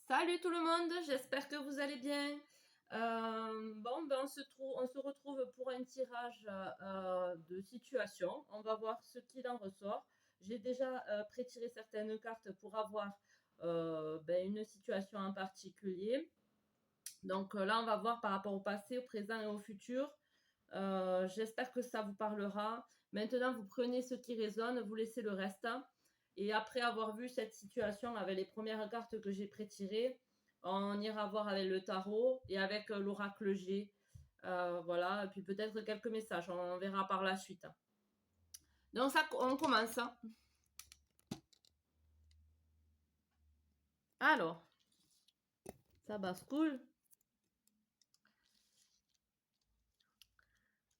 Salut tout le monde, j'espère que vous allez bien. On se retrouve pour un tirage de situation. On va voir ce qu'il en ressort. J'ai déjà pré-tiré certaines cartes pour avoir une situation en particulier. Donc là, on va voir par rapport au passé, au présent et au futur. J'espère que ça vous parlera. Maintenant, vous prenez ce qui résonne, vous laissez le reste. Et après avoir vu cette situation avec les premières cartes que j'ai pré-tirées, on ira voir avec le tarot et avec l'oracle G. Voilà, et puis peut-être quelques messages, on verra par la suite. Donc ça, on commence. Alors, ça bascule.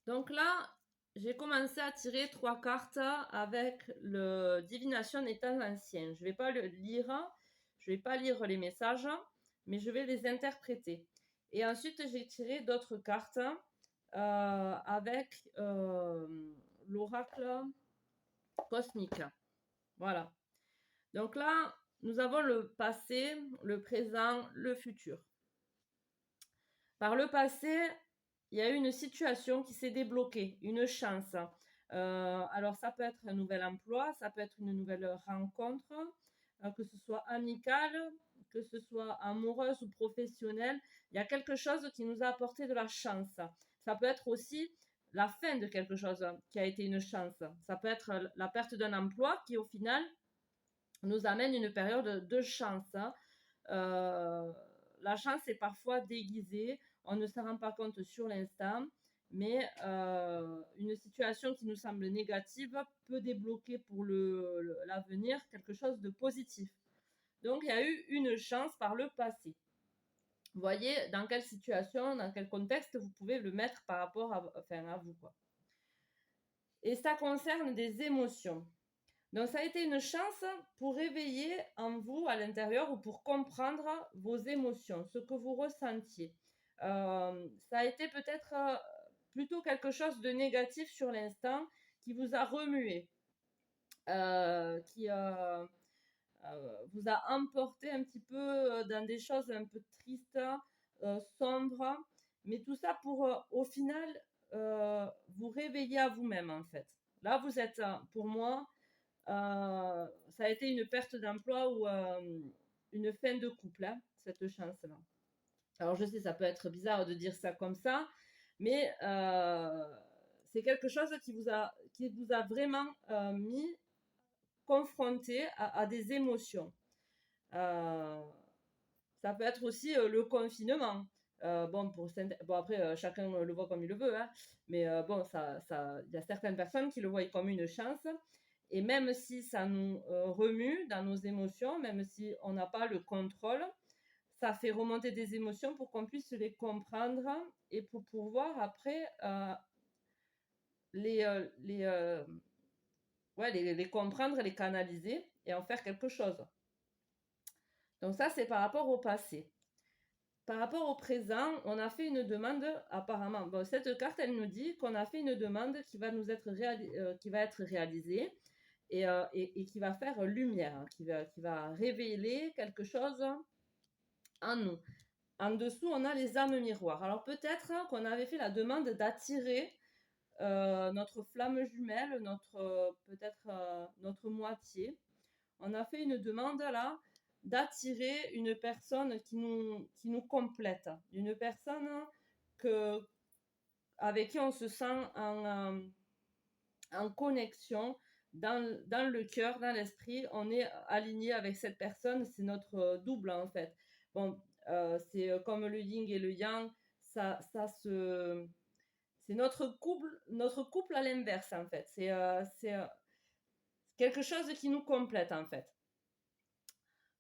Donc là, j'ai commencé à tirer 3 cartes avec le divination des temps anciens. Je ne vais pas le lire, je ne vais pas lire les messages, mais je vais les interpréter. Et ensuite, j'ai tiré d'autres cartes avec l'oracle cosmique. Voilà. Donc là, nous avons le passé, le présent, le futur. Par le passé, il y a eu une situation qui s'est débloquée, une chance. Alors ça peut être un nouvel emploi, ça peut être une nouvelle rencontre, que ce soit amicale, que ce soit amoureuse ou professionnelle. Il y a quelque chose qui nous a apporté de la chance. Ça peut être aussi la fin de quelque chose qui a été une chance. Ça peut être la perte d'un emploi qui au final nous amène une période de chance. La chance est parfois déguisée, on ne s'en rend pas compte sur l'instant, mais une situation qui nous semble négative peut débloquer pour l'avenir quelque chose de positif. Donc il y a eu une chance par le passé. Vous voyez dans quelle situation, dans quel contexte vous pouvez le mettre par rapport à vous, quoi. Et ça concerne des émotions. Donc ça a été une chance pour réveiller en vous, à l'intérieur, ou pour comprendre vos émotions, ce que vous ressentiez. Ça a été peut-être plutôt quelque chose de négatif sur l'instant qui vous a remué, qui vous a emporté un petit peu dans des choses un peu tristes, sombres, mais tout ça pour au final vous réveiller à vous-même en fait. Là vous êtes, pour moi, ça a été une perte d'emploi ou une fin de couple, hein, cette chance-là. Alors je sais, ça peut être bizarre de dire ça comme ça, mais c'est quelque chose qui vous a vraiment mis confronté à des émotions. Ça peut être aussi le confinement. Bon après, chacun le voit comme il le veut, hein, mais bon, il y a certaines personnes qui le voient comme une chance. Et même si ça nous remue dans nos émotions, même si on n'a pas le contrôle, ça fait remonter des émotions pour qu'on puisse les comprendre et pour pouvoir après les, euh, les, euh, les comprendre, les canaliser et en faire quelque chose. Donc ça, c'est par rapport au passé. Par rapport au présent, on a fait une demande apparemment. Bon, cette carte, elle nous dit qu'on a fait une demande qui va nous être qui va être réalisée et qui va faire lumière, hein, qui va révéler quelque chose en nous. En dessous, on a les âmes miroirs. Alors peut-être qu'on avait fait la demande d'attirer notre flamme jumelle, peut-être notre moitié. On a fait une demande là d'attirer une personne qui nous complète, une personne avec qui on se sent en connexion dans le cœur, dans l'esprit. On est aligné avec cette personne, c'est notre double en fait. Bon, c'est comme le yin et le yang, c'est notre couple à l'inverse en fait. C'est quelque chose qui nous complète en fait.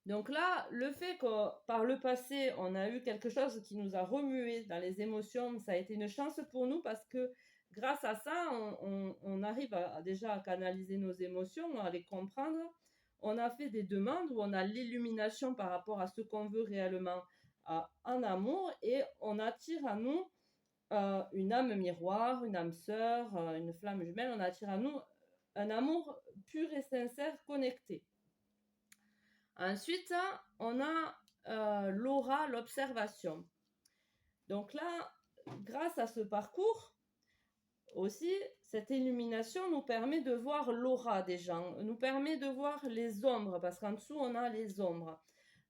Donc là, le fait que par le passé, on a eu quelque chose qui nous a remué dans les émotions, ça a été une chance pour nous parce que grâce à ça, on arrive déjà à canaliser nos émotions, à les comprendre. On a fait des demandes où on a l'illumination par rapport à ce qu'on veut réellement en amour et on attire à nous une âme miroir, une âme sœur, une flamme jumelle. On attire à nous un amour pur et sincère, connecté. Ensuite, on a l'aura, l'observation. Donc là, grâce à ce parcours, aussi, cette illumination nous permet de voir l'aura des gens, nous permet de voir les ombres, parce qu'en dessous, on a les ombres.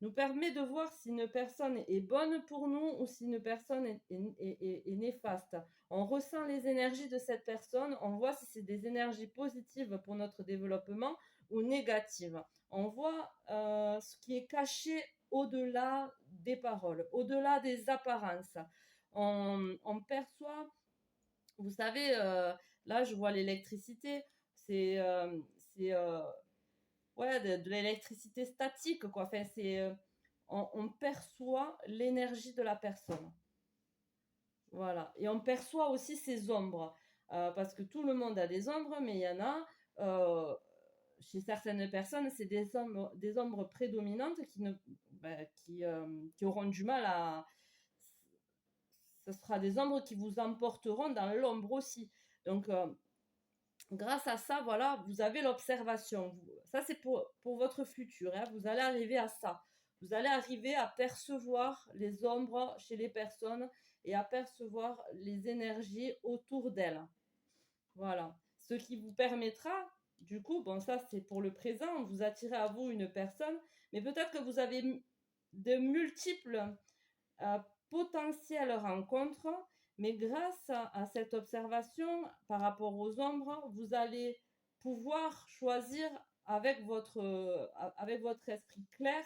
Nous permet de voir si une personne est bonne pour nous ou si une personne est néfaste. On ressent les énergies de cette personne, on voit si c'est des énergies positives pour notre développement ou négatives. On voit ce qui est caché au-delà des paroles, au-delà des apparences. On perçoit, vous savez, là je vois l'électricité, c'est ouais, de l'électricité statique, quoi. Enfin, on perçoit l'énergie de la personne. Voilà. Et on perçoit aussi ses ombres. Parce que tout le monde a des ombres, mais il y en a, chez certaines personnes, c'est des ombres prédominantes qui auront du mal à. Ce sera des ombres qui vous emporteront dans l'ombre aussi. Donc, grâce à ça, voilà, vous avez l'observation. Ça, c'est pour votre futur. Hein. Vous allez arriver à ça. Vous allez arriver à percevoir les ombres chez les personnes et à percevoir les énergies autour d'elles. Voilà. Ce qui vous permettra, du coup, bon, ça, c'est pour le présent, vous attirez à vous une personne, mais peut-être que vous avez de multiples euh, potentielles rencontres, mais grâce à cette observation par rapport aux ombres, vous allez pouvoir choisir avec votre esprit clair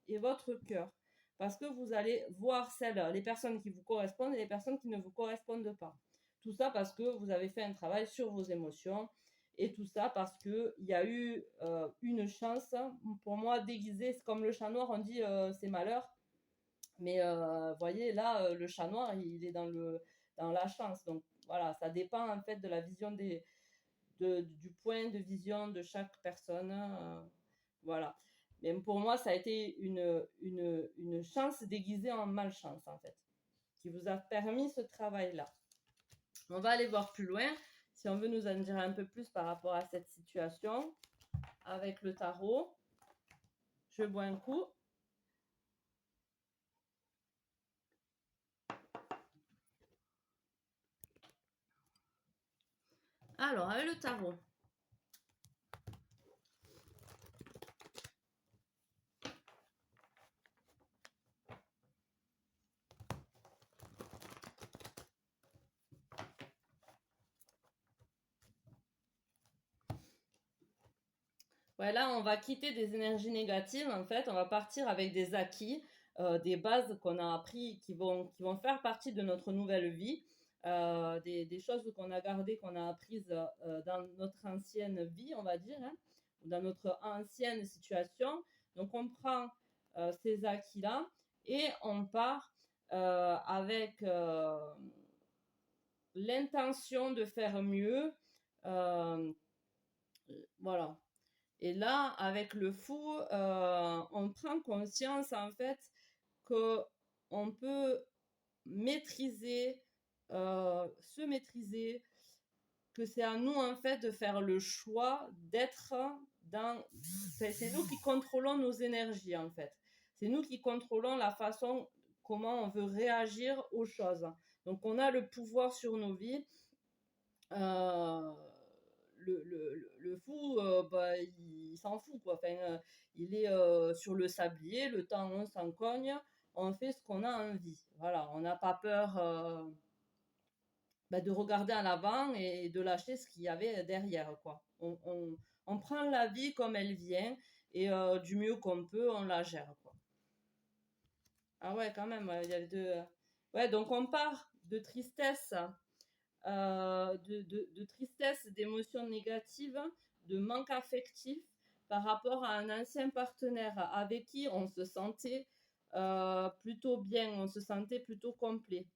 et votre cœur. Parce que vous allez voir les personnes qui vous correspondent et les personnes qui ne vous correspondent pas. Tout ça parce que vous avez fait un travail sur vos émotions et tout ça parce qu'il y a eu une chance. Pour moi, déguisé, c'est comme le chat noir, on dit c'est malheur. Mais vous voyez, là, le chat noir, il est dans la chance. Donc voilà, ça dépend en fait de la vision du point de vision de chaque personne. Voilà. Mais pour moi, ça a été une chance déguisée en malchance, en fait, qui vous a permis ce travail-là. On va aller voir plus loin, si on veut nous en dire un peu plus par rapport à cette situation, avec le tarot. Je bois un coup. Alors, avec le tarot. Ouais, là, on va quitter des énergies négatives, en fait. On va partir avec des acquis, des bases qu'on a appris qui vont faire partie de notre nouvelle vie, des choses qu'on a gardées, qu'on a apprises dans notre ancienne vie, on va dire, hein, ou dans notre ancienne situation. Donc, on prend ces acquis-là et on part avec l'intention de faire mieux. Voilà. Et là, avec le fou, on prend conscience en fait que on peut maîtriser, se maîtriser, que c'est à nous en fait de faire le choix d'être dans. C'est nous qui contrôlons nos énergies en fait. C'est nous qui contrôlons la façon comment on veut réagir aux choses. Donc on a le pouvoir sur nos vies. Euh, le fou, il s'en fout, quoi. Enfin, il est sur le sablier, le temps on s'en cogne, on fait ce qu'on a envie. Voilà, on n'a pas peur de regarder en avant et de lâcher ce qu'il y avait derrière, quoi. On prend la vie comme elle vient et du mieux qu'on peut, on la gère, quoi. Ah ouais, quand même, il y a les deux. Ouais, donc on part de tristesse de tristesse, d'émotions négatives, de manque affectif par rapport à un ancien partenaire avec qui on se sentait plutôt bien, on se sentait plutôt complet.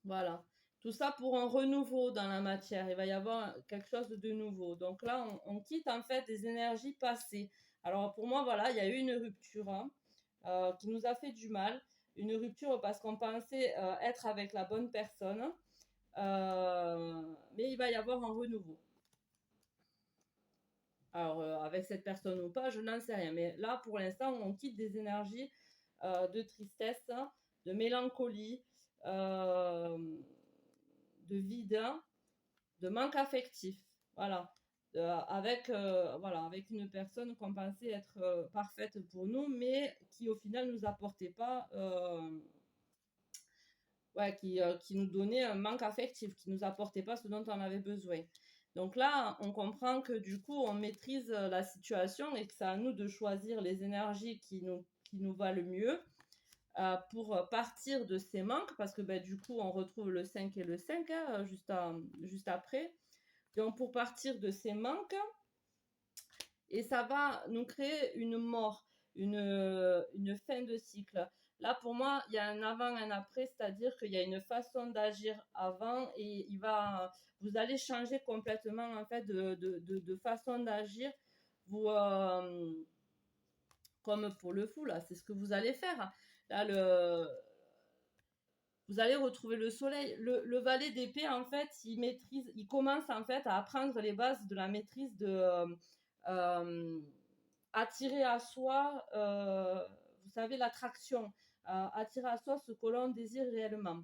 Voilà. Tout ça pour un renouveau dans la matière. Il va y avoir quelque chose de nouveau. Donc là, on quitte en fait des énergies passées. Alors pour moi, voilà, il y a eu une rupture qui nous a fait du mal. Une rupture parce qu'on pensait être avec la bonne personne. Mais il va y avoir un renouveau. Alors, avec cette personne ou pas, je n'en sais rien. Mais là, pour l'instant, on quitte des énergies de tristesse, de mélancolie, euh, de vide, de manque affectif. Voilà. Avec une personne qu'on pensait être parfaite pour nous, mais qui au final nous apportait pas, qui nous donnait un manque affectif, qui nous apportait pas ce dont on avait besoin. Donc là, on comprend que du coup, on maîtrise la situation et que c'est à nous de choisir les énergies qui nous va le mieux pour partir de ces manques, parce que du coup, on retrouve le 5 et le 5 hein, juste après. Donc, pour partir de ces manques, et ça va nous créer une mort, une fin de cycle. Là, pour moi, il y a un avant, un après, c'est-à-dire qu'il y a une façon d'agir avant et vous allez changer complètement en fait de façon d'agir. Vous, comme pour le fou, là, c'est ce que vous allez faire. Là, vous allez retrouver le soleil. Le valet d'épée, en fait, il commence en fait à apprendre les bases de la maîtrise euh, attirer à soi, vous savez, l'attraction, attirer à soi ce que l'on désire réellement.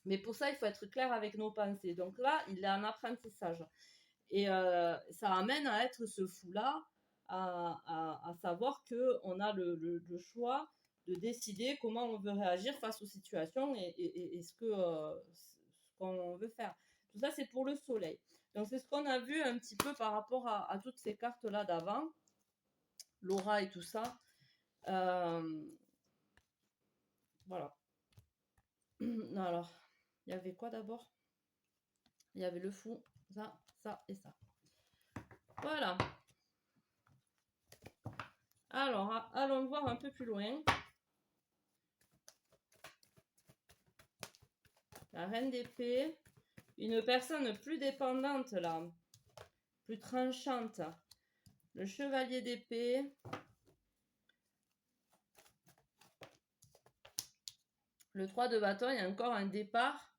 Mais pour ça, il faut être clair avec nos pensées. Donc là, il est en apprentissage. Et ça amène à être ce fou-là, à savoir qu'on a le choix de décider comment on veut réagir face aux situations et ce qu'on veut faire. Tout ça, c'est pour le soleil. Donc, c'est ce qu'on a vu un petit peu par rapport à toutes ces cartes-là d'avant, l'aura et tout ça. Voilà. Alors, il y avait quoi d'abord? Il y avait le fou, ça et ça. Voilà. Alors, allons voir un peu plus loin. La reine d'épée. Une personne plus dépendante, là. Plus tranchante. Le chevalier d'épée. Le 3 de bâton, il y a encore un départ.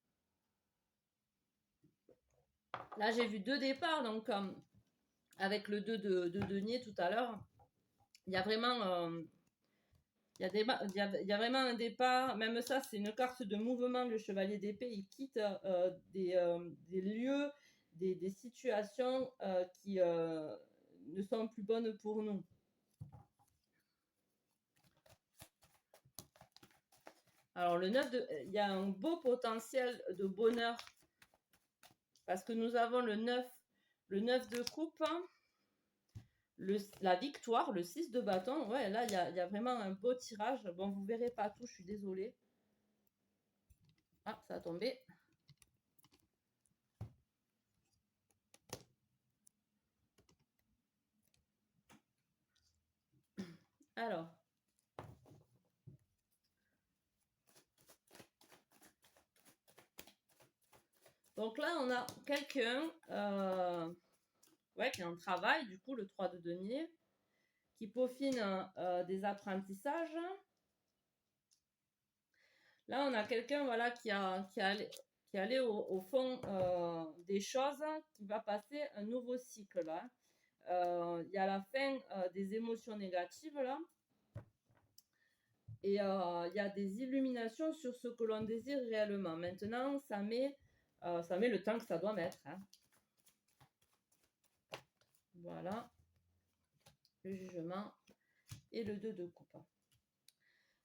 Là, j'ai vu 2 départs, donc avec le 2 de denier tout à l'heure. Il y a vraiment... il y a vraiment un départ, même ça c'est une carte de mouvement, le chevalier d'épée, il quitte des lieux, des situations qui ne sont plus bonnes pour nous. Alors il y a un beau potentiel de bonheur parce que nous avons le 9 de coupe, la victoire, le 6 de bâton. Ouais, là il y a vraiment un beau tirage. Bon, vous verrez pas tout, je suis désolée. Ah, ça a tombé. Alors, donc là, on a quelqu'un qui est en travail, du coup, le 3 de denier, qui peaufine des apprentissages. Là, on a quelqu'un voilà, qui est allé au fond des choses, qui va passer un nouveau cycle. Là. Il y a la fin des émotions négatives, là. Et il y a des illuminations sur ce que l'on désire réellement. Maintenant, ça met le temps que ça doit mettre. Hein. Voilà. Le jugement et le 2 de coupe.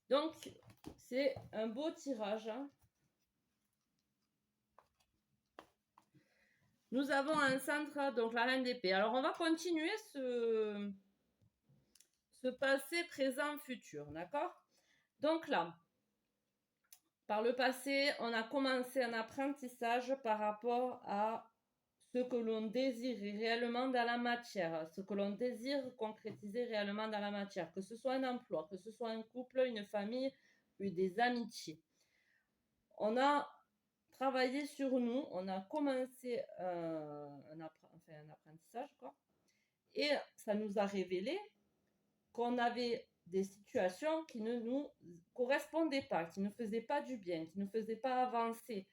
Donc, c'est un beau tirage. Hein. Nous avons un centre, donc la reine d'épée. Alors, on va continuer ce passé, présent, futur. D'accord? Donc là, par le passé, on a commencé un apprentissage par rapport à ce que l'on désire réellement dans la matière, ce que l'on désire concrétiser réellement dans la matière, que ce soit un emploi, que ce soit un couple, une famille, des amitiés. On a travaillé sur nous, on a commencé un apprentissage, quoi, et ça nous a révélé qu'on avait des situations qui ne nous correspondaient pas, qui ne faisaient pas du bien, qui ne faisaient pas avancer,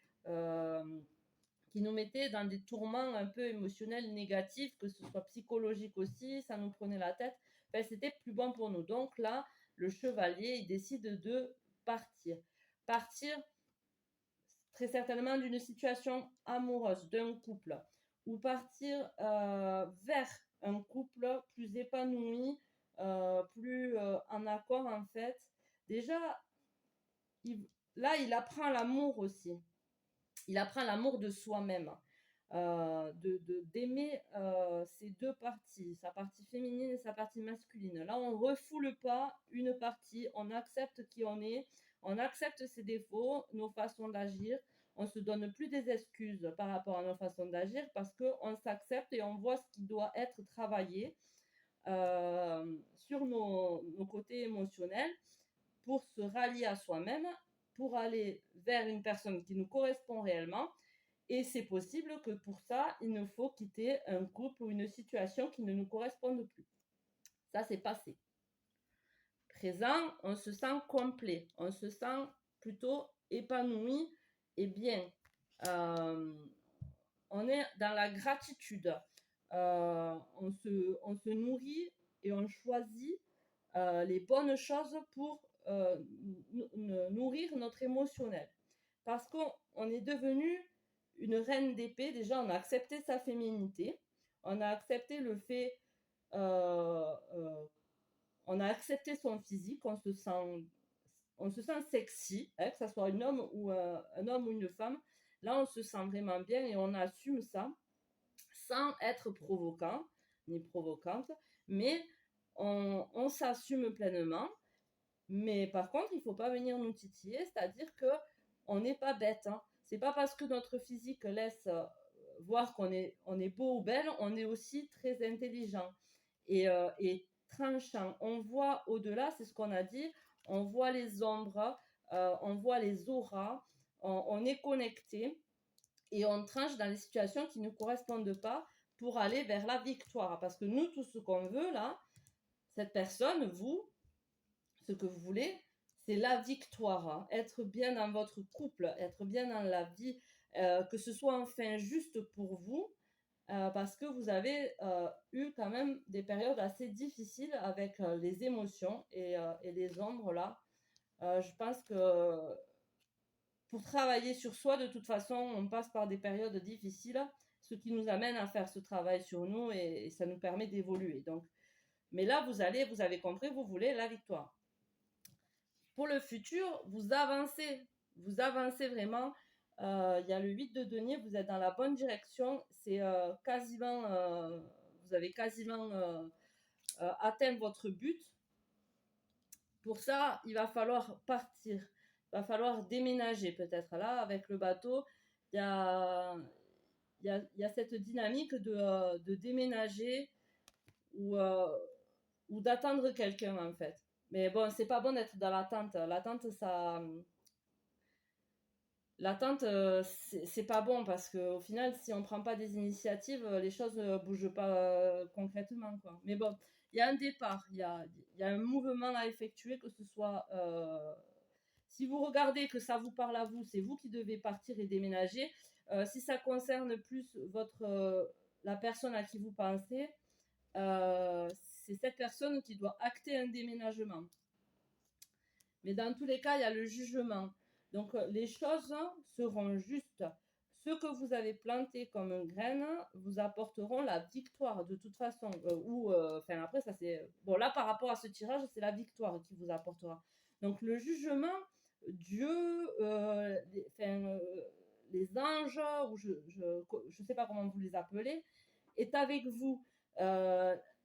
qui nous mettaient dans des tourments un peu émotionnels négatifs, que ce soit psychologique aussi, ça nous prenait la tête. Enfin, c'était plus bon pour nous. Donc là, le chevalier, il décide de partir. Partir très certainement d'une situation amoureuse, d'un couple, ou partir vers un couple plus épanoui, plus en accord en fait. Déjà, il, là, il apprend l'amour aussi. Il apprend l'amour de soi-même, d'aimer ses deux parties, sa partie féminine et sa partie masculine. Là, on refoule pas une partie, on accepte qui on est, on accepte ses défauts, nos façons d'agir. On se donne plus des excuses par rapport à nos façons d'agir parce qu'on s'accepte et on voit ce qui doit être travaillé sur nos côtés émotionnels pour se rallier à soi-même, pour aller vers une personne qui nous correspond réellement. Et c'est possible que pour ça, il nous faut quitter un couple ou une situation qui ne nous corresponde plus. Ça, c'est passé. Présent, on se sent complet, on se sent plutôt épanoui et bien. On est dans la gratitude. On se nourrit et on choisit les bonnes choses pour nourrir notre émotionnel. Parce qu'on est devenu une reine d'épée. Déjà, on a accepté sa féminité. On a accepté le fait... on a accepté son physique. On se sent sexy, hein, que ce soit un homme ou une femme. Là, on se sent vraiment bien et on assume ça sans être provocant ni provocante. Mais on s'assume pleinement. Mais par contre, il ne faut pas venir nous titiller, c'est-à-dire qu'on n'est pas bête. Hein. C'est pas parce que notre physique laisse voir qu'on est beau ou belle, on est aussi très intelligent et tranchant. On voit au-delà, c'est ce qu'on a dit, on voit les ombres, on voit les auras, on est connecté et on tranche dans les situations qui ne nous correspondent pas pour aller vers la victoire. Parce que nous, tout ce qu'on veut là, cette personne, vous, ce que vous voulez, c'est la victoire. Hein. Être bien dans votre couple, être bien dans la vie, que ce soit enfin juste pour vous, parce que vous avez eu quand même des périodes assez difficiles avec les émotions et les ombres là. Je pense que pour travailler sur soi, de toute façon, on passe par des périodes difficiles, ce qui nous amène à faire ce travail sur nous et ça nous permet d'évoluer. Donc, mais là, vous avez compris, vous voulez la victoire. Pour le futur, vous avancez vraiment. Il y a le 8 de denier, vous êtes dans la bonne direction. C'est quasiment, vous avez quasiment atteint votre but. Pour ça, il va falloir partir. Il va falloir déménager peut-être. Là, avec le bateau, il y a cette dynamique de déménager ou d'attendre quelqu'un en fait. Mais bon, c'est pas bon d'être dans l'attente. L'attente, c'est pas bon parce qu'au final, si on prend pas des initiatives, les choses ne bougent pas concrètement, quoi. Mais bon, il y a un départ, il y a un mouvement à effectuer, que ce soit... si vous regardez que ça vous parle à vous, c'est vous qui devez partir et déménager. Si ça concerne plus la personne à qui vous pensez, c'est cette personne qui doit acter un déménagement. Mais dans tous les cas, il y a le jugement. Donc, les choses seront justes. Ce que vous avez planté comme graine vous apporteront la victoire de toute façon. Après, ça c'est... Bon, là, par rapport à ce tirage, c'est la victoire qui vous apportera. Donc, le jugement, Dieu, les anges, ou je sais pas comment vous les appelez, est avec vous.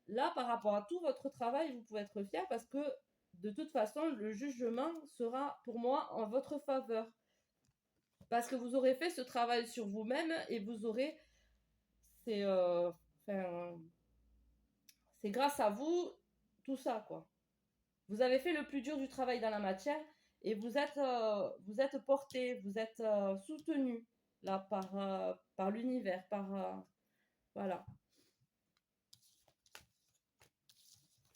Là, par rapport à tout votre travail, vous pouvez être fier parce que de toute façon, le jugement sera pour moi en votre faveur. Parce que vous aurez fait ce travail sur vous-même et vous aurez... C'est grâce à vous, tout ça, quoi. Vous avez fait le plus dur du travail dans la matière et vous êtes porté, vous êtes soutenu là par l'univers, voilà.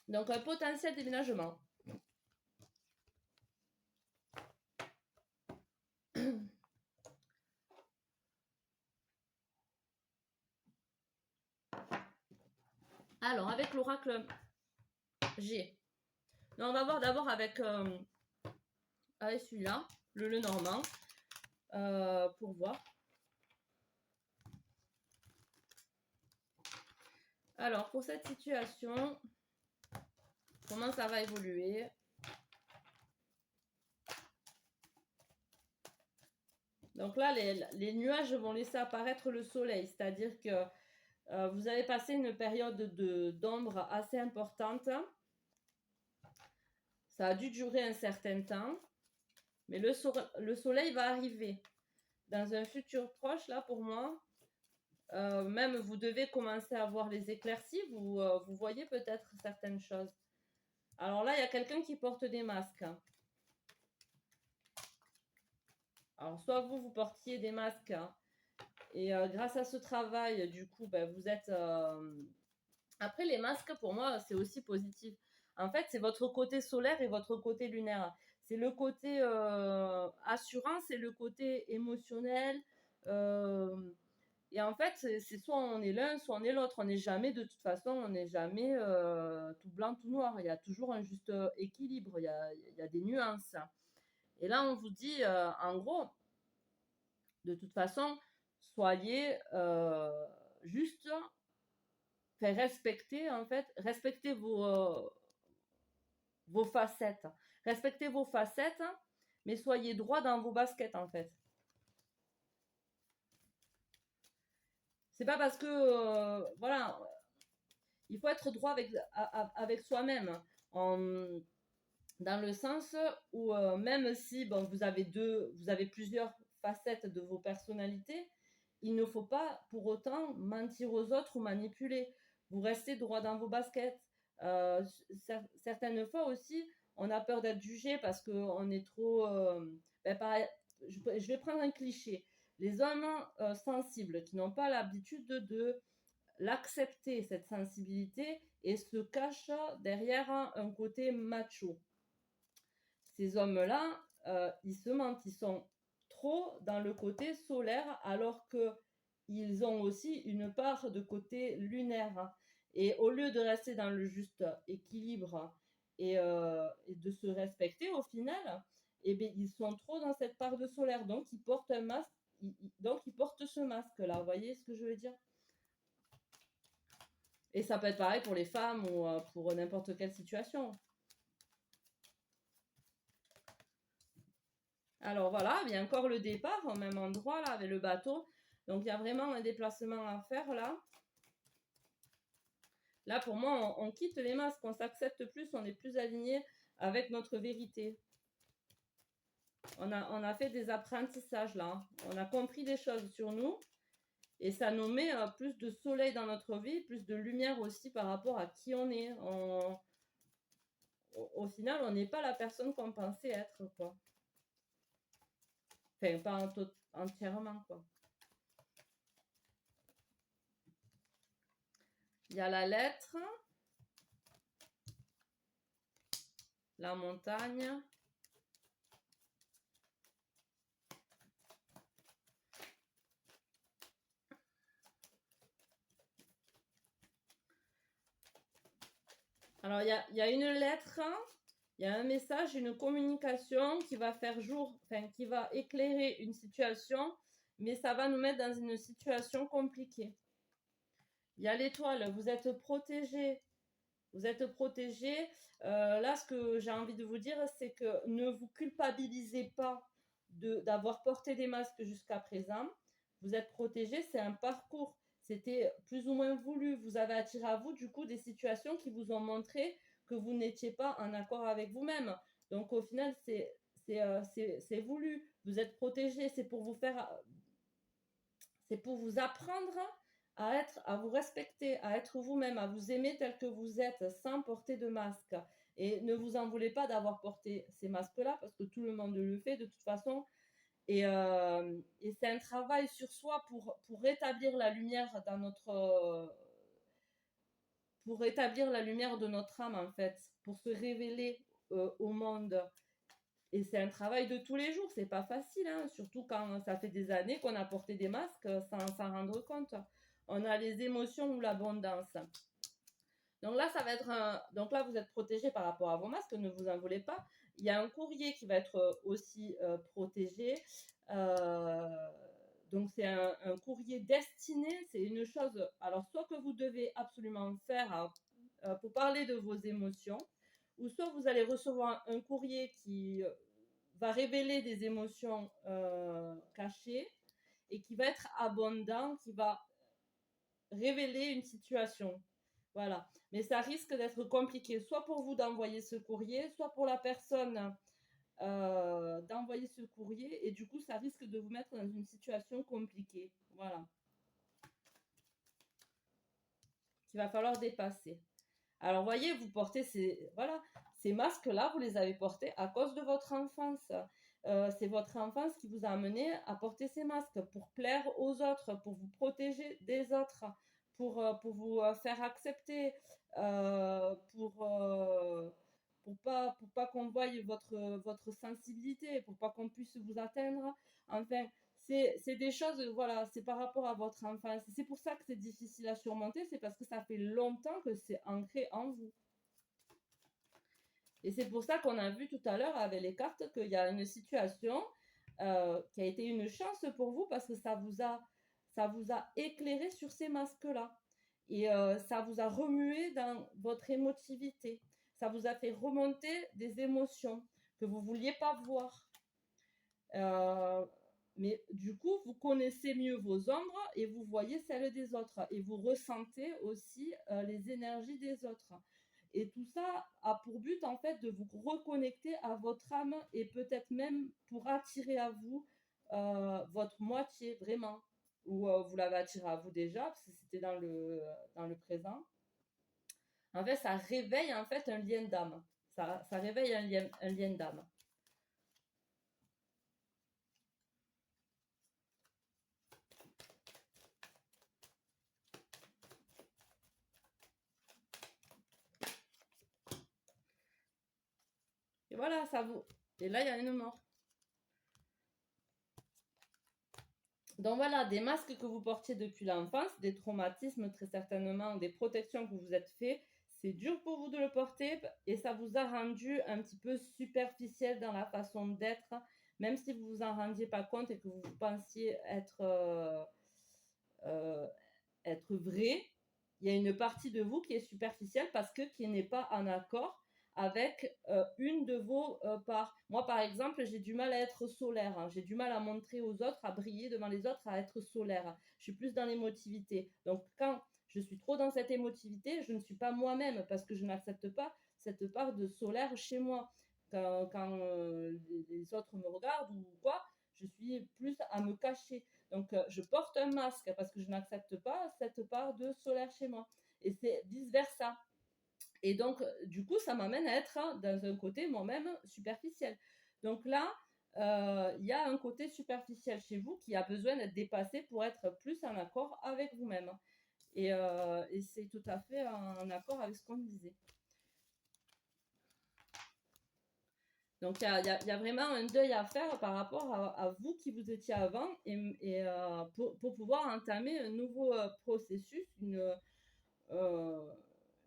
Donc un potentiel déménagement. Alors avec l'oracle G, Non, on va voir d'abord avec celui-là, le Lenormand, pour voir. Alors, pour cette situation, comment ça va évoluer? Donc là, les nuages vont laisser apparaître le soleil, c'est-à-dire que vous avez passé une période d'ombre assez importante. Ça a dû durer un certain temps, mais le soleil va arriver dans un futur proche, là, pour moi. Même vous devez commencer à voir les éclaircies, vous voyez peut-être certaines choses. Alors là, il y a quelqu'un qui porte des masques. Alors, soit vous portiez des masques, hein, et grâce à ce travail, du coup, ben, vous êtes... Après, les masques, pour moi, c'est aussi positif. En fait, c'est votre côté solaire et votre côté lunaire. C'est le côté assurance et le côté émotionnel. euh, et en fait, c'est soit on est l'un, soit on est l'autre. On n'est jamais, de toute façon, on n'est jamais tout blanc, tout noir. Il y a toujours un juste équilibre, il y a des nuances. Et là, on vous dit, en gros, de toute façon, soyez juste, fait respecter, en fait, respectez vos facettes. Respectez vos facettes, mais soyez droit dans vos baskets, en fait. C'est pas parce que, voilà, il faut être droit avec soi-même. Dans le sens où même si bon, vous avez plusieurs facettes de vos personnalités, il ne faut pas pour autant mentir aux autres ou manipuler. Vous restez droit dans vos baskets. Euh, Certaines fois aussi, on a peur d'être jugé parce qu'on est trop... pareil, je vais prendre un cliché. Les hommes sensibles qui n'ont pas l'habitude de l'accepter, cette sensibilité, et se cachent derrière un côté macho. Ces hommes-là, ils se mentent, ils sont trop dans le côté solaire alors qu'ils ont aussi une part de côté lunaire. Et au lieu de rester dans le juste équilibre et de se respecter au final, eh bien, ils sont trop dans cette part de solaire. Donc, ils portent un masque. Donc, ils portent ce masque-là. Vous voyez ce que je veux dire? Et ça peut être pareil pour les femmes ou pour n'importe quelle situation. Alors voilà, il y a encore le départ au même endroit là avec le bateau. Donc il y a vraiment un déplacement à faire là. Là pour moi, on quitte les masques, on s'accepte plus, on est plus aligné avec notre vérité. On a fait des apprentissages là. On a compris des choses sur nous et ça nous met plus de soleil dans notre vie, plus de lumière aussi par rapport à qui on est. Au final, on n'est pas la personne qu'on pensait être, quoi. Enfin, pas entièrement, quoi. Il y a la lettre, la montagne. Alors, il y a une lettre, il y a un message, une communication qui va faire jour, enfin, qui va éclairer une situation, mais ça va nous mettre dans une situation compliquée. Il y a l'étoile, vous êtes protégé. Vous êtes protégé. Là, ce que j'ai envie de vous dire, c'est que ne vous culpabilisez pas d'avoir porté des masques jusqu'à présent. Vous êtes protégé, c'est un parcours. C'était plus ou moins voulu. Vous avez attiré à vous, du coup, des situations qui vous ont montré que vous n'étiez pas en accord avec vous-même. Donc, au final, c'est voulu. Vous êtes protégé. C'est pour vous apprendre à vous respecter, à être vous-même, à vous aimer tel que vous êtes, sans porter de masque. Et ne vous en voulez pas d'avoir porté ces masques-là, parce que tout le monde le fait de toute façon. Et c'est un travail sur soi pour rétablir la lumière dans pour rétablir la lumière de notre âme, en fait, pour se révéler au monde. Et c'est un travail de tous les jours, c'est pas facile, hein, surtout quand ça fait des années qu'on a porté des masques sans s'en rendre compte. On a les émotions ou l'abondance. Donc là, ça va être donc là, vous êtes protégé par rapport à vos masques, ne vous en voulez pas. Il y a un courrier qui va être aussi protégé. Euh, donc c'est un courrier destiné, c'est une chose, alors soit que vous devez absolument faire pour parler de vos émotions, ou soit vous allez recevoir un courrier qui va révéler des émotions cachées et qui va être abondant, qui va révéler une situation. Voilà. Mais ça risque d'être compliqué, soit pour vous d'envoyer ce courrier, soit pour la personne d'envoyer ce courrier. Et du coup, ça risque de vous mettre dans une situation compliquée. Voilà. Qu'il va falloir dépasser. Alors, voyez, vous portez ces masques-là, vous les avez portés à cause de votre enfance. C'est votre enfance qui vous a amené à porter ces masques pour plaire aux autres, pour vous protéger des autres, pour vous faire accepter, pour pas qu'on voie votre sensibilité, pour pas qu'on puisse vous atteindre. Enfin, c'est des choses, voilà, c'est par rapport à votre enfance. C'est pour ça que c'est difficile à surmonter, c'est parce que ça fait longtemps que c'est ancré en vous. Et c'est pour ça qu'on a vu tout à l'heure avec les cartes qu'il y a une situation qui a été une chance pour vous parce que ça vous a éclairé sur ces masques-là. Et ça vous a remué dans votre émotivité. Ça vous a fait remonter des émotions que vous ne vouliez pas voir. Euh, mais du coup, vous connaissez mieux vos ombres et vous voyez celles des autres. Et vous ressentez aussi les énergies des autres. Et tout ça a pour but, en fait, de vous reconnecter à votre âme et peut-être même pour attirer à vous votre moitié, vraiment. Ou vous l'avez attiré à vous déjà, parce que c'était dans le présent. En fait, ça réveille en fait un lien d'âme. Ça réveille un lien d'âme. Et voilà, ça vous. Et là, il y a une mort. Donc voilà, des masques que vous portiez depuis l'enfance, des traumatismes très certainement, des protections que vous êtes fait. C'est dur pour vous de le porter et ça vous a rendu un petit peu superficiel dans la façon d'être, même si vous vous en rendiez pas compte et que vous pensiez euh, être vrai. Il y a une partie de vous qui est superficielle parce que qui n'est pas en accord avec une de vos parts. Moi, par exemple, j'ai du mal à être solaire. Hein. J'ai du mal à montrer aux autres, à briller devant les autres, à être solaire. Je suis plus dans l'émotivité. Donc, quand je suis trop dans cette émotivité, je ne suis pas moi-même parce que je n'accepte pas cette part de solaire chez moi. Quand les autres me regardent ou quoi, je suis plus à me cacher. Donc, je porte un masque parce que je n'accepte pas cette part de solaire chez moi. Et c'est vice-versa. Et donc, du coup, ça m'amène à être dans un côté moi-même superficiel. Donc là, il y a un côté superficiel chez vous qui a besoin d'être dépassé pour être plus en accord avec vous-même. Et c'est tout à fait en accord avec ce qu'on disait. Donc, il y a vraiment un deuil à faire par rapport à vous qui vous étiez avant et pour pouvoir entamer un nouveau processus, euh,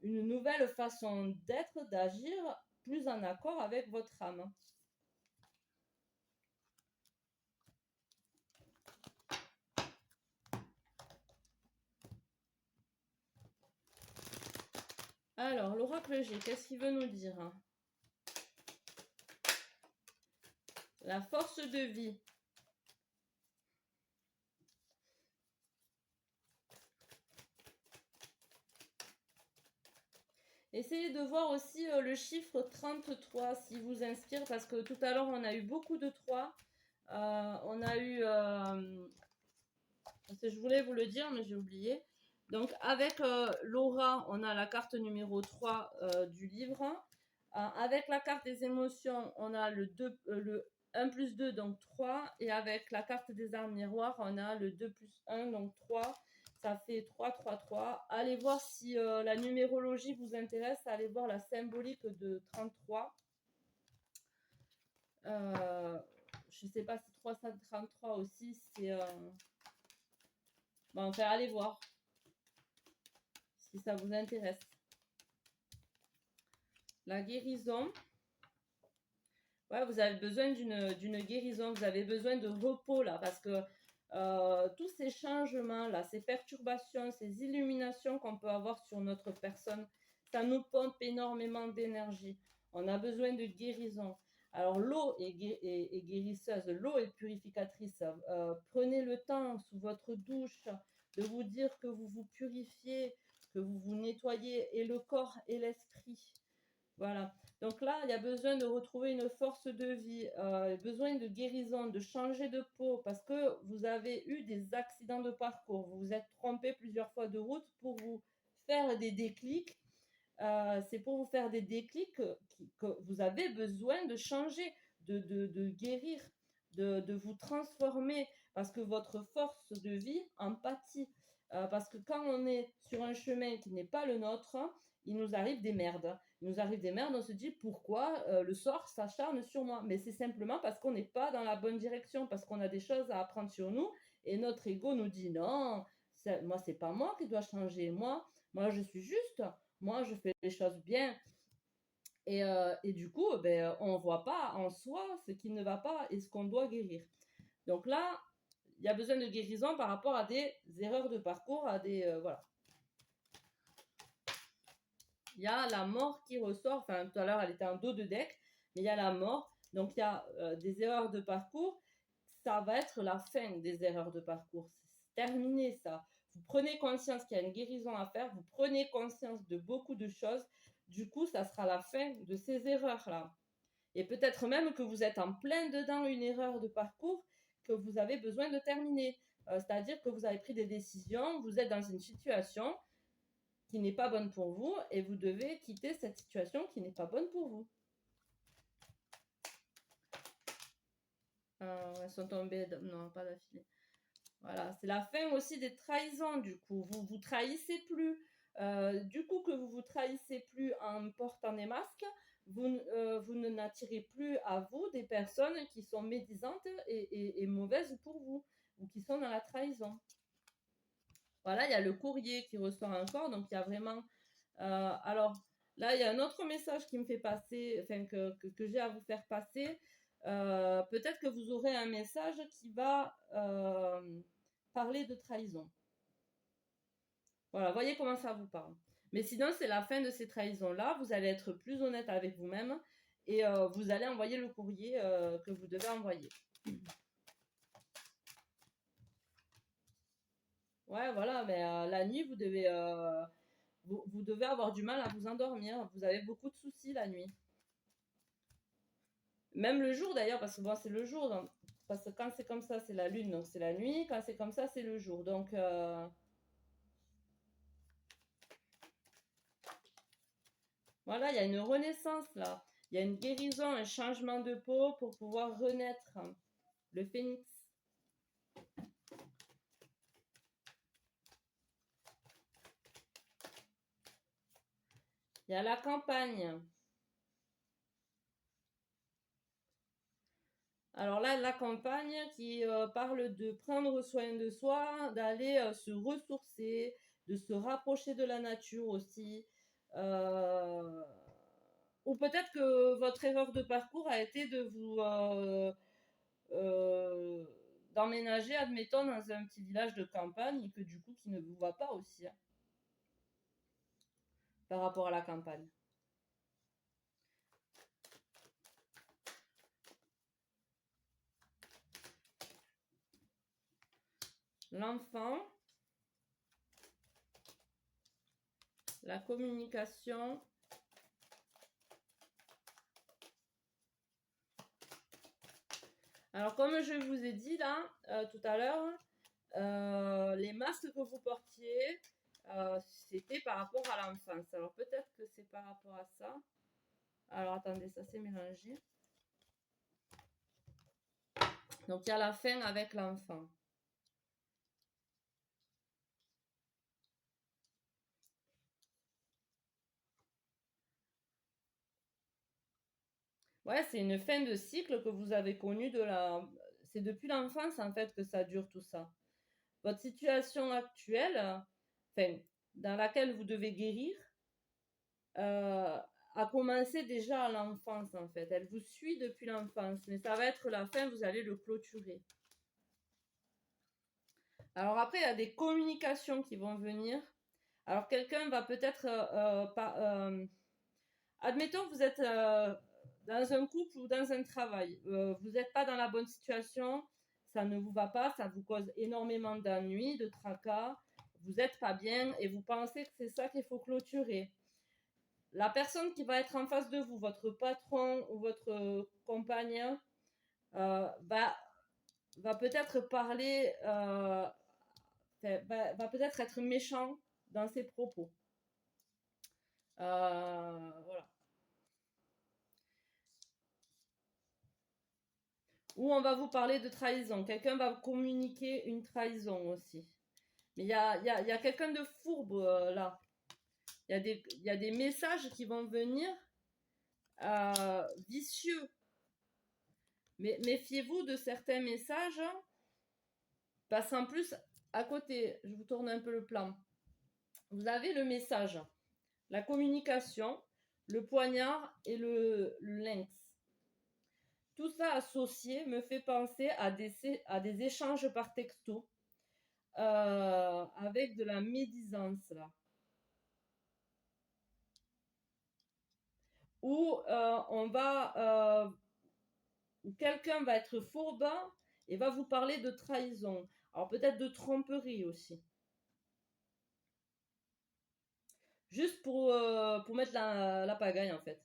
une nouvelle façon d'être, d'agir plus en accord avec votre âme. Alors, l'oracle G, qu'est-ce qu'il veut nous dire? La force de vie. Essayez de voir aussi le chiffre 33 s'il vous inspire, parce que tout à l'heure, on a eu beaucoup de 3. On a eu... je voulais vous le dire, mais j'ai oublié. Donc, avec l'aura, on a la carte numéro 3 du livre. Avec la carte des émotions, on a le 1 plus 2, donc 3. Et avec la carte des armes miroirs, on a le 2 plus 1, donc 3. Ça fait 3, 3, 3. Allez voir si la numérologie vous intéresse. Allez voir la symbolique de 33. Je ne sais pas si 333 aussi, c'est... Bon, enfin, allez voir si ça vous intéresse. La guérison. Ouais, vous avez besoin d'une guérison, vous avez besoin de repos là, parce que tous ces changements là, ces perturbations, ces illuminations qu'on peut avoir sur notre personne, ça nous pompe énormément d'énergie. On a besoin de guérison. Alors l'eau est guérisseuse, l'eau est purificatrice. Prenez le temps sous votre douche de vous dire que vous vous purifiez, que vous vous nettoyez et le corps et l'esprit. Voilà. Donc là, il y a besoin de retrouver une force de vie, besoin de guérison, de changer de peau parce que vous avez eu des accidents de parcours. Vous vous êtes trompé plusieurs fois de route pour vous faire des déclics. C'est pour vous faire des déclics que vous avez besoin de changer, de guérir, de vous transformer parce que votre force de vie en pâtit. Parce que quand on est sur un chemin qui n'est pas le nôtre, il nous arrive des merdes. Il nous arrive des merdes, on se dit pourquoi le sort s'acharne sur moi. Mais c'est simplement parce qu'on n'est pas dans la bonne direction, parce qu'on a des choses à apprendre sur nous et notre ego nous dit non, moi c'est pas moi qui dois changer, moi je suis juste, moi je fais les choses bien. Et du coup, ben, on ne voit pas en soi ce qui ne va pas et ce qu'on doit guérir. Donc là, il y a besoin de guérison par rapport à des erreurs de parcours, à des voilà. Il y a la mort qui ressort. Enfin, tout à l'heure, elle était en dos de deck, mais il y a la mort. Donc, il y a des erreurs de parcours. Ça va être la fin des erreurs de parcours. C'est terminé, ça. Vous prenez conscience qu'il y a une guérison à faire. Vous prenez conscience de beaucoup de choses. Du coup, ça sera la fin de ces erreurs-là. Et peut-être même que vous êtes en plein dedans une erreur de parcours que vous avez besoin de terminer. C'est-à-dire que vous avez pris des décisions, vous êtes dans une situation qui n'est pas bonne pour vous et vous devez quitter cette situation qui n'est pas bonne pour vous. Elles sont tombées, non, pas d'affilée. Voilà, c'est la fin aussi des trahisons, du coup. Vous vous trahissez plus. Du coup, que vous vous trahissez plus en portant des masques, vous n'attirez plus à vous des personnes qui sont médisantes et mauvaises pour vous, ou qui sont dans la trahison. Voilà, il y a le courrier qui ressort encore, donc il y a vraiment... alors, là, il y a un autre message qui me fait passer, enfin, que j'ai à vous faire passer. Peut-être que vous aurez un message qui va parler de trahison. Voilà, voyez comment ça vous parle. Mais sinon, c'est la fin de ces trahisons-là. Vous allez être plus honnête avec vous-même et vous allez envoyer le courrier que vous devez envoyer. Ouais, voilà, mais la nuit, vous devez avoir du mal à vous endormir. Vous avez beaucoup de soucis la nuit. Même le jour d'ailleurs, parce que bon, c'est le jour. Donc, parce que quand c'est comme ça, c'est la lune, donc c'est la nuit. Quand c'est comme ça, c'est le jour. Donc, voilà, il y a une renaissance là. Il y a une guérison, un changement de peau pour pouvoir renaître. Le phénix. Il y a la campagne. Alors là, la campagne qui parle de prendre soin de soi, d'aller se ressourcer, de se rapprocher de la nature aussi. Euh, Ou peut-être que votre erreur de parcours a été de vous euh, d'emménager, admettons, dans un petit village de campagne et que du coup, qui ne vous va pas aussi hein, par rapport à la campagne. L'enfant, la communication. Alors, comme je vous ai dit là, tout à l'heure, les masques que vous portiez, c'était par rapport à l'enfance. Alors, peut-être que c'est par rapport à ça. Alors, attendez, ça s'est mélangé. Donc, il y a la fin avec l'enfant. Ouais, c'est une fin de cycle que vous avez connue de la... C'est depuis l'enfance, en fait, que ça dure tout ça. Votre situation actuelle, enfin, dans laquelle vous devez guérir, euh, a commencé déjà à l'enfance, en fait. Elle vous suit depuis l'enfance, mais ça va être la fin, vous allez le clôturer. Alors après, il y a des communications qui vont venir. Alors quelqu'un va peut-être, admettons que vous êtes dans un couple ou dans un travail, vous n'êtes pas dans la bonne situation, ça ne vous va pas, ça vous cause énormément d'ennuis, de tracas, vous n'êtes pas bien et vous pensez que c'est ça qu'il faut clôturer. La personne qui va être en face de vous, votre patron ou votre compagnon, va peut-être parler, va peut-être être méchant dans ses propos. Voilà. Ou on va vous parler de trahison. Quelqu'un va communiquer une trahison aussi. Mais il y a quelqu'un de fourbe là. Il y a des messages qui vont venir vicieux. Mais méfiez-vous de certains messages. Parce qu'en plus, à côté, je vous tourne un peu le plan. Vous avez le message, la communication, le poignard et le lynx. Tout ça associé me fait penser à des échanges par texto avec de la médisance là. Où où quelqu'un va être fourbe et va vous parler de trahison. Alors peut-être de tromperie aussi. Juste pour mettre la pagaille en fait.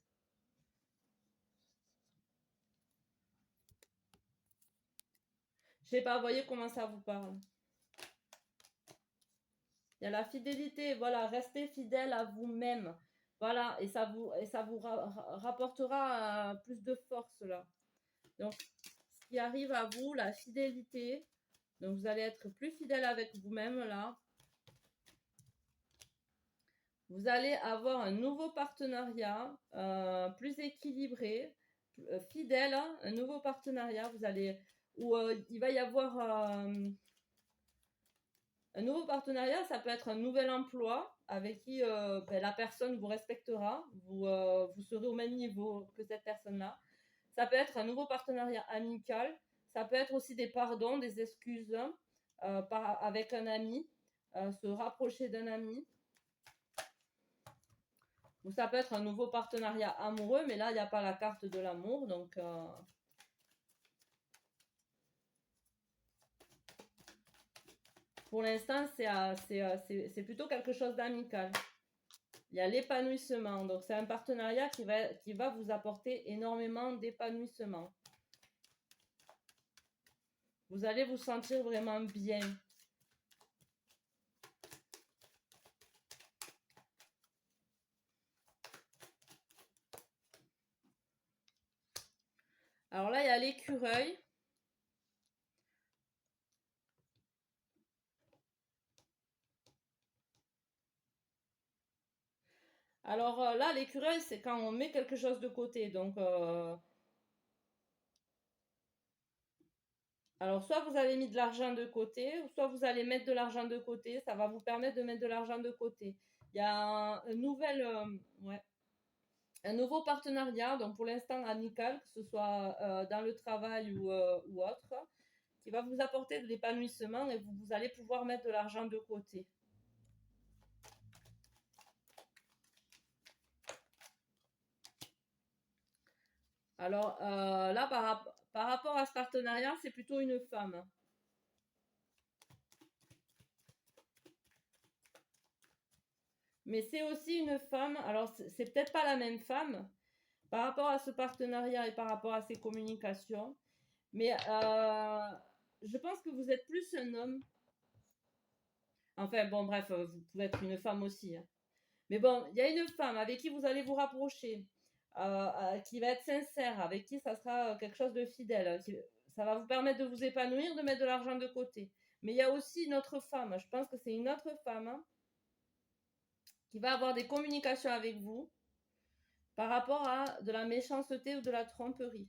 Je sais pas, voyez comment ça vous parle. Il y a la fidélité, voilà, restez fidèle à vous-même. Voilà, et ça vous rapportera plus de force là. Donc, ce qui arrive à vous, la fidélité. Donc, vous allez être plus fidèle avec vous-même là. Vous allez avoir un nouveau partenariat plus équilibré, fidèle, hein, un nouveau partenariat. Vous allez où il va y avoir un nouveau partenariat. Ça peut être un nouvel emploi avec qui la personne vous respectera, vous serez au même niveau que cette personne-là. Ça peut être un nouveau partenariat amical. Ça peut être aussi des pardons, des excuses avec un ami, se rapprocher d'un ami. Ou ça peut être un nouveau partenariat amoureux, mais là, il n'y a pas la carte de l'amour. Donc, pour l'instant, c'est plutôt quelque chose d'amical. Il y a l'épanouissement. Donc, c'est un partenariat qui va vous apporter énormément d'épanouissement. Vous allez vous sentir vraiment bien. Alors là, il y a l'écureuil. Alors là, l'écureuil, c'est quand on met quelque chose de côté. Donc, alors soit vous avez mis de l'argent de côté, ou soit vous allez mettre de l'argent de côté. Ça va vous permettre de mettre de l'argent de côté. Il y a un nouveau partenariat, donc pour l'instant amical, que ce soit dans le travail ou autre, qui va vous apporter de l'épanouissement et vous allez pouvoir mettre de l'argent de côté. Alors là, par rapport à ce partenariat, c'est plutôt une femme. Mais c'est aussi une femme, alors c'est peut-être pas la même femme par rapport à ce partenariat et par rapport à ces communications, mais je pense que vous êtes plus un homme. Enfin bon, bref, vous pouvez être une femme aussi, hein. Mais bon, il y a une femme avec qui vous allez vous rapprocher, qui va être sincère, avec qui ça sera quelque chose de fidèle. Ça va vous permettre de vous épanouir, de mettre de l'argent de côté. Mais il y a aussi une autre femme, je pense que c'est une autre femme, hein, qui va avoir des communications avec vous par rapport à de la méchanceté ou de la tromperie.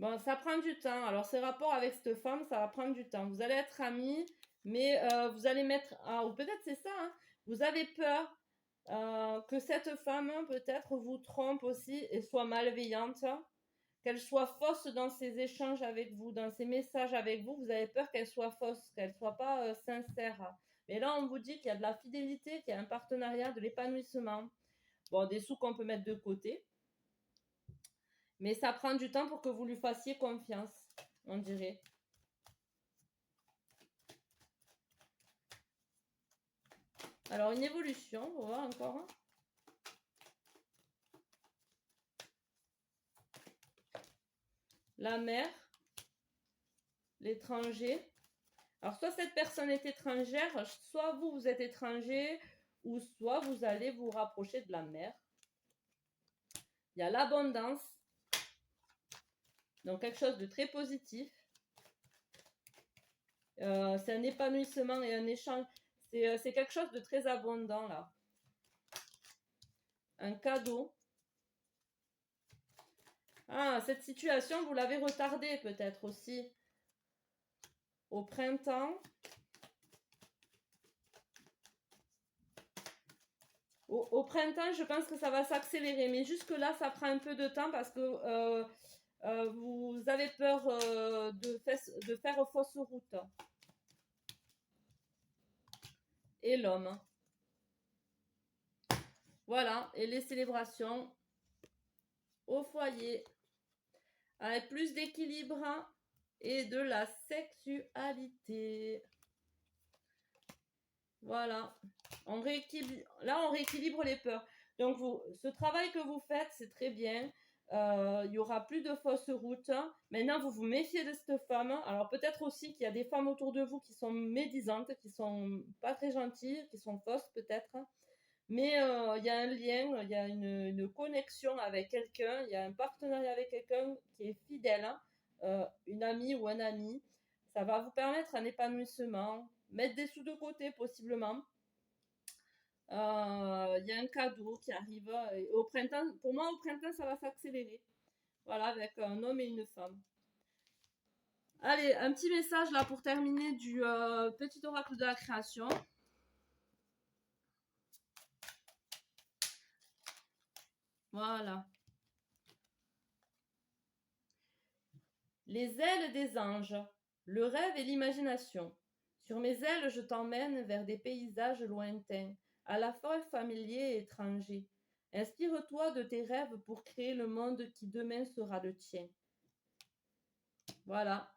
Bon, ça prend du temps. Alors, ces rapports avec cette femme, ça va prendre du temps. Vous allez être amis, mais vous allez mettre... Ah, ou peut-être c'est ça, hein. Vous avez peur que cette femme, peut-être, vous trompe aussi et soit malveillante, qu'elle soit fausse dans ses échanges avec vous, dans ses messages avec vous. Vous avez peur qu'elle soit fausse, qu'elle soit pas sincère. Mais là, on vous dit qu'il y a de la fidélité, qu'il y a un partenariat, de l'épanouissement. Bon, des sous qu'on peut mettre de côté. Mais ça prend du temps pour que vous lui fassiez confiance, on dirait. Alors, une évolution, on va voir encore. Hein. La mer, l'étranger. Alors, soit cette personne est étrangère, soit vous, vous êtes étranger, ou soit vous allez vous rapprocher de la mer. Il y a l'abondance, donc quelque chose de très positif. C'est un épanouissement et un échange. C'est quelque chose de très abondant, là. Un cadeau. Ah, cette situation, vous l'avez retardée peut-être aussi. Au printemps. Au printemps, je pense que ça va s'accélérer. Mais jusque-là, ça prend un peu de temps parce que vous avez peur de faire fausse route. Et l'homme. Voilà. Et les célébrations au foyer. Avec plus d'équilibre et de la sexualité. Voilà. Là, on rééquilibre les peurs. Donc, ce travail que vous faites, c'est très bien. Il n'y aura plus de fausses routes. Maintenant, vous vous méfiez de cette femme. Alors, peut-être aussi qu'il y a des femmes autour de vous qui sont médisantes, qui sont pas très gentilles, qui sont fausses peut-être. Mais il y a un lien, il y a une connexion avec quelqu'un, il y a un partenariat avec quelqu'un qui est fidèle, une amie ou un ami. Ça va vous permettre un épanouissement, mettre des sous de côté possiblement. Il y a un cadeau qui arrive au printemps. Pour moi, au printemps, ça va s'accélérer. Voilà, avec un homme et une femme. Allez, un petit message là pour terminer du petit oracle de la création. Voilà. Les ailes des anges, le rêve et l'imagination. Sur mes ailes, je t'emmène vers des paysages lointains, à la fois familiers et étrangers. Inspire-toi de tes rêves pour créer le monde qui demain sera le tien. Voilà.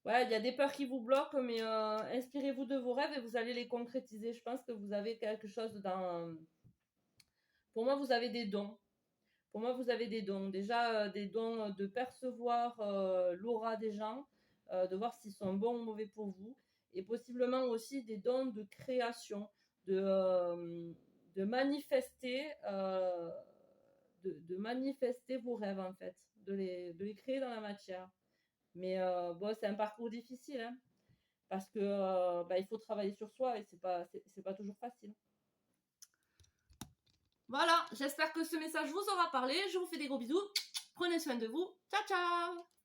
Ouais, il y a des peurs qui vous bloquent, mais inspirez-vous de vos rêves et vous allez les concrétiser. Je pense que vous avez quelque chose dans... Pour moi, vous avez des dons. Pour moi, vous avez des dons. Déjà, des dons de percevoir l'aura des gens, de voir s'ils sont bons ou mauvais pour vous. Et possiblement aussi des dons de création, de manifester, de manifester vos rêves, en fait. De les créer dans la matière. Mais bon, c'est un parcours difficile, hein, parce que il faut travailler sur soi et c'est pas toujours facile. Voilà, j'espère que ce message vous aura parlé. Je vous fais des gros bisous. Prenez soin de vous. Ciao, ciao!